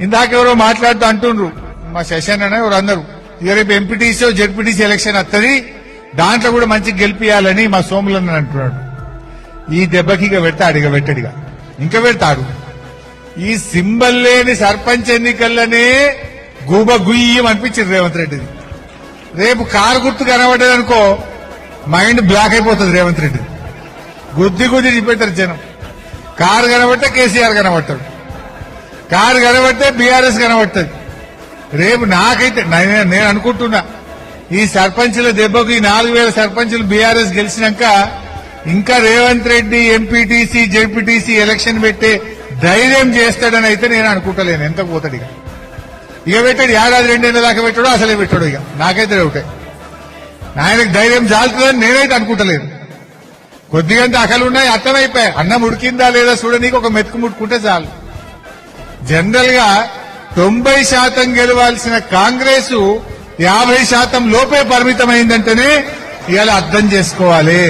ఇందాక ఎవరో మాట్లాడుతూ అంటుండ్రు మా శశాన్ అనే ఎవరు అందరు ఇక రేపు ఎంపీటీసీ జెడ్పీటీసీ ఎలక్షన్ వస్తుంది దాంట్లో కూడా మంచి గెలిపియాలని మా సోములన్న అంటున్నాడు. ఈ దెబ్బకి ఇక పెడతాడు, ఇక పెట్టడిగా ఇంకా పెడతాడు. ఈ సింబల్ లేని సర్పంచ్ ఎన్నికల్లోనే గూబ గుయ్యం అనిపించింది రేవంత్ రెడ్డిది. రేపు కారు గుర్తు కనబడ్డదనుకో మైండ్ బ్లాక్ అయిపోతుంది రేవంత్ రెడ్డి. గుద్ది చూపెడతారు జనం. కారు కనబడితే కేసీఆర్ కనబడతాడు, కారు కనబడితే బీఆర్ఎస్ కనబడుతుంది. రేపు నాకైతే నేను అనుకుంటున్నా ఈ సర్పంచుల దెబ్బకు ఈ 4000 సర్పంచులు బీఆర్ఎస్ గెలిచినాక ఇంకా Revanth Reddy MPTC ZPTC election పెట్టే ధైర్యం చేస్తాడని అయితే నేను అనుకుంటలేను. ఎంత పోతాడు ఇక పెట్టాడు, ఏడాది 2 ఏళ్ల దాకా పెట్టాడు, అసలే పెట్టాడు. ఇక నాకైతే ఒకటే ఆయనకు ధైర్యం చాలుతుందని నేనైతే అనుకుంటలేను. కొద్దిగంత అకలున్నాయి, అర్థమైపోయాయి. అన్నం ఉడికిందా లేదా చూడనీకి ఒక మెతుకు ముట్టుకుంటే చాలు. జనరల్ గా 90% గెలవాల్సిన కాంగ్రెస్ 50% లోపే పరిమితమైందంటేనే ఇవాళ అర్థం చేసుకోవాలి.